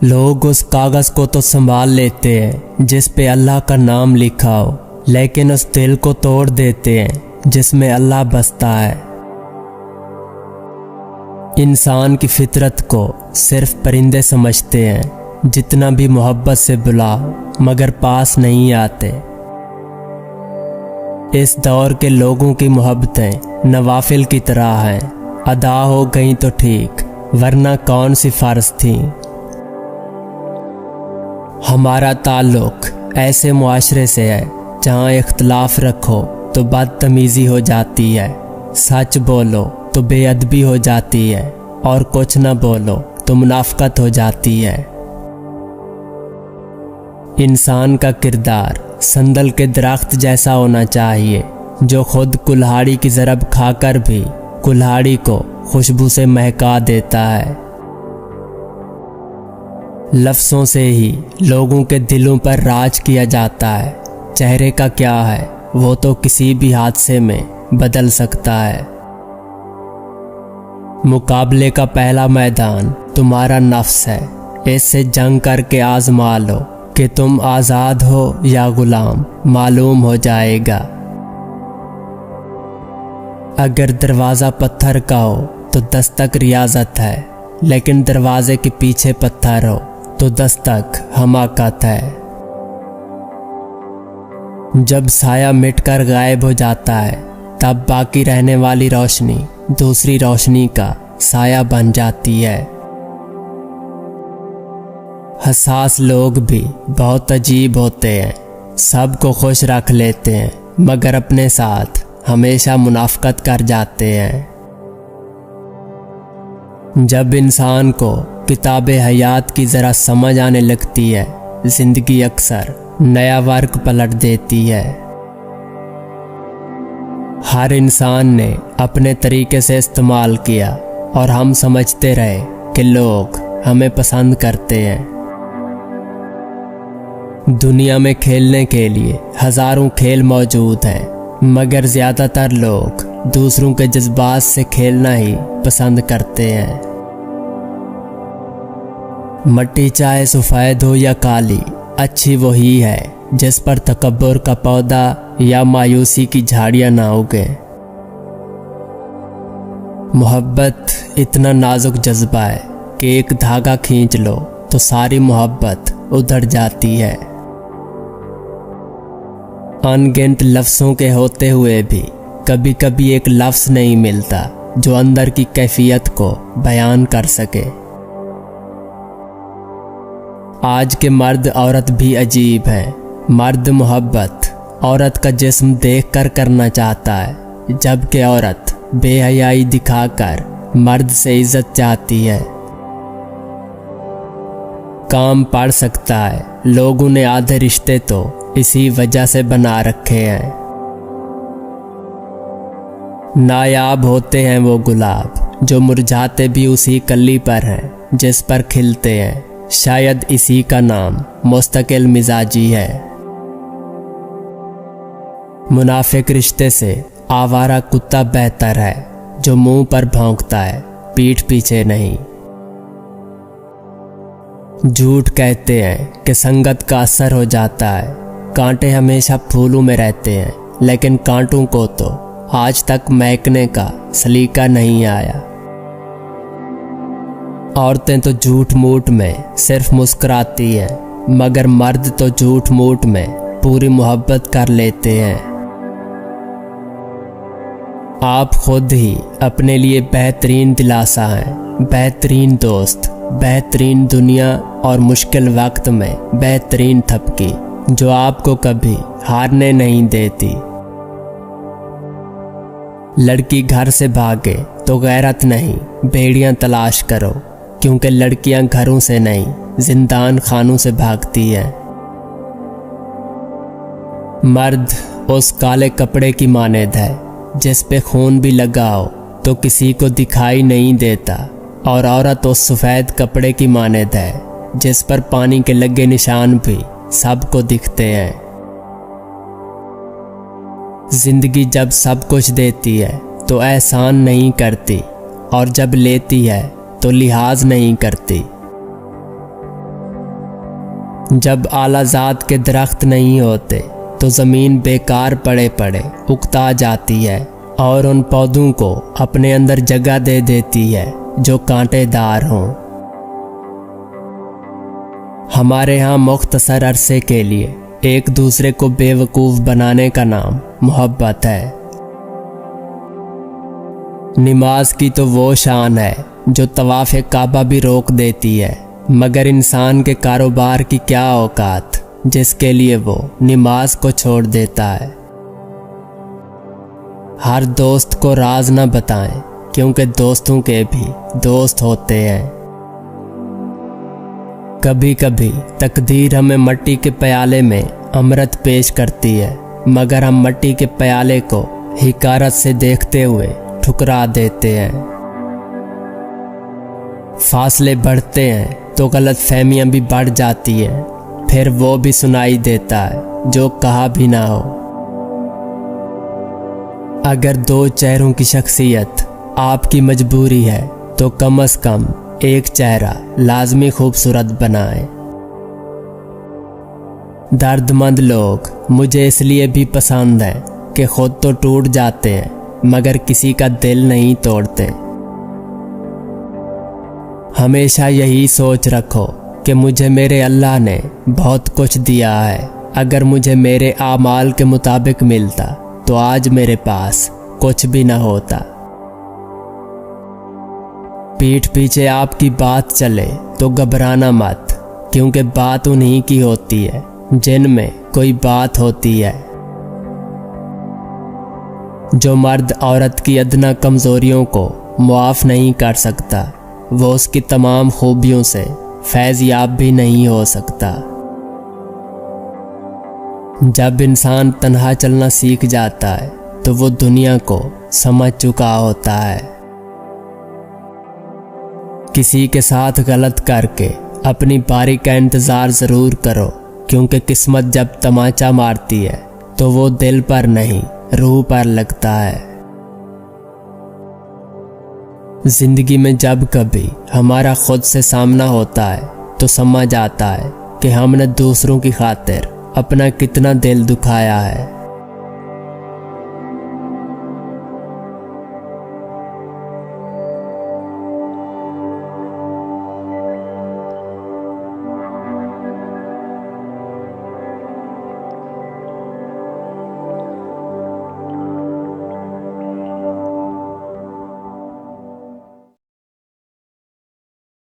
लोग उस कागज को तो संभाल लेते हैं जिस पे अल्लाह का नाम लिखा हो, लेकिन उस दिल को तोड़ देते हैं जिसमें अल्लाह बसता है। इंसान की फितरत को सिर्फ परिंदे समझते हैं, जितना भी मोहब्बत से बुलाओ मगर पास नहीं आते। इस दौर के लोगों की मोहब्बतें नवाफिल की तरह हैं, अदा हो गई तो ठीक, वरना कौन सी फर्ज थी। हमारा ताल्लुक ऐसे मुआशरे से है जहाँ इख्तलाफ रखो तो बदतमीजी हो जाती है, सच बोलो तो बेअदबी हो जाती है, और कुछ न बोलो तो मुनाफकत हो जाती है। इंसान का किरदार संदल के दरख्त जैसा होना चाहिए, जो खुद कुल्हाड़ी की ज़रब खाकर भी कुल्हाड़ी को खुशबू से महका देता है। लफ्ज़ों से ही लोगों के दिलों पर राज किया जाता है। चेहरे का क्या है, वो तो किसी भी हादसे में बदल सकता है। मुकाबले का पहला मैदान तुम्हारा नफ्स है, इससे जंग करके आजमा लो कि तुम आज़ाद हो या गुलाम, मालूम हो जाएगा। अगर दरवाज़ा पत्थर का हो तो दस्तक रियाजत है, लेकिन दरवाजे के पीछे पत्थर हो तो दस्तक हमाकत है। जब साया मिटकर गायब हो जाता है, तब बाकी रहने वाली रोशनी दूसरी रोशनी का साया बन जाती है। हसास लोग भी बहुत अजीब होते हैं, सबको खुश रख लेते हैं मगर अपने साथ हमेशा मुनाफकत कर जाते हैं। जब इंसान को किताबे हयात की ज़रा समझ आने लगती है, जिंदगी अक्सर नया वर्क पलट देती है। हर इंसान ने अपने तरीके से इस्तेमाल किया और हम समझते रहे कि लोग हमें पसंद करते हैं। दुनिया में खेलने के लिए हजारों खेल मौजूद हैं, मगर ज़्यादातर लोग दूसरों के जज्बात से खेलना ही पसंद करते हैं। मट्टी चाहे सफ़ेद हो या काली, अच्छी वही है जिस पर तकब्बुर का पौधा या मायूसी की झाड़ियां ना उगे। मोहब्बत इतना नाजुक जज्बा है कि एक धागा खींच लो तो सारी मोहब्बत उधड़ जाती है। अनगिनत लफ्ज़ों के होते हुए भी कभी कभी एक लफ्ज़ नहीं मिलता जो अंदर की कैफियत को बयान कर सके। आज के मर्द औरत भी अजीब हैं। मर्द मोहब्बत औरत का जिस्म देखकर करना चाहता है, जबकि औरत बेहयाई दिखाकर मर्द से इज्जत चाहती है। काम पड़ सकता है, लोगों ने आधे रिश्ते तो इसी वजह से बना रखे हैं। नायाब होते हैं वो गुलाब जो मुरझाते भी उसी कली पर हैं जिस पर खिलते हैं, शायद इसी का नाम मुस्तकिल मिजाजी है। मुनाफिक रिश्ते से आवारा कुत्ता बेहतर है, जो मुंह पर भौंकता है, पीठ पीछे नहीं। झूठ कहते हैं कि संगत का असर हो जाता है। कांटे हमेशा फूलों में रहते हैं, लेकिन कांटों को तो आज तक महकने का सलीका नहीं आया। औरतें तो झूठ मूठ में सिर्फ मुस्कुराती हैं, मगर मर्द तो झूठ मूठ में पूरी मोहब्बत कर लेते हैं। आप खुद ही अपने लिए बेहतरीन दिलासा हैं, बेहतरीन दोस्त, बेहतरीन दुनिया और मुश्किल वक्त में बेहतरीन थपकी, जो आपको कभी हारने नहीं देती। लड़की घर से भागे तो गैरत नहीं, भेड़ियां तलाश करो, क्योंकि लड़कियां घरों से नहीं, जिंदान खानों से भागती है। मर्द उस काले कपड़े की मानद है जिस पे खून भी लगा हो तो किसी को दिखाई नहीं देता, और औरत उस सफ़ेद कपड़े की मानद है जिस पर पानी के लगे निशान भी सबको दिखते हैं। जिंदगी जब सब कुछ देती है तो एहसान नहीं करती, और जब लेती है तो लिहाज नहीं करती। जब आला जात के दरख्त नहीं होते तो ज़मीन बेकार पड़े पड़े उगता जाती है और उन पौधों को अपने अंदर जगह दे देती है जो कांटेदार हों। हमारे यहाँ मुख्तसर अरसे के लिए एक दूसरे को बेवकूफ़ बनाने का नाम मोहब्बत है। नमाज की तो वो शान है जो तवाफ़ काबा भी रोक देती है, मगर इंसान के कारोबार की क्या औकात जिसके लिए वो नमाज को छोड़ देता है। हर दोस्त को राज न बताएं, क्योंकि दोस्तों के भी दोस्त होते हैं। कभी कभी तकदीर हमें मिट्टी के प्याले में अमृत पेश करती है, मगर हम मिट्टी के प्याले को हिकारत से देखते हुए ठुकरा देते हैं। फासले बढ़ते हैं तो गलत फहमियाँ भी बढ़ जाती हैं, फिर वो भी सुनाई देता है जो कहा भी ना हो। अगर दो चेहरों की शख्सियत आपकी मजबूरी है तो कम से कम एक चेहरा लाजमी खूबसूरत बनाएं। दर्दमंद लोग मुझे इसलिए भी पसंद है कि खुद तो टूट जाते हैं मगर किसी का दिल नहीं तोड़ते। हमेशा यही सोच रखो कि मुझे मेरे अल्लाह ने बहुत कुछ दिया है। अगर मुझे मेरे आमाल के मुताबिक मिलता तो आज मेरे पास कुछ भी ना होता। पीठ पीछे आपकी बात चले तो घबराना मत, क्योंकि बात उन्हीं की होती है जिनमें कोई बात होती है। जो मर्द औरत की अदना कमजोरियों को मुआफ नहीं कर सकता, वो उसकी तमाम खूबियों से फैज़ याब भी नहीं हो सकता। जब इंसान तन्हा चलना सीख जाता है तो वो दुनिया को समझ चुका होता है। किसी के साथ गलत करके अपनी बारी का इंतज़ार ज़रूर करो, क्योंकि किस्मत जब तमाचा मारती है तो वो दिल पर नहीं रूह पर लगता है। जिंदगी में जब कभी हमारा खुद से सामना होता है तो समझ आता है कि हमने दूसरों की खातिर अपना कितना दिल दुखाया है।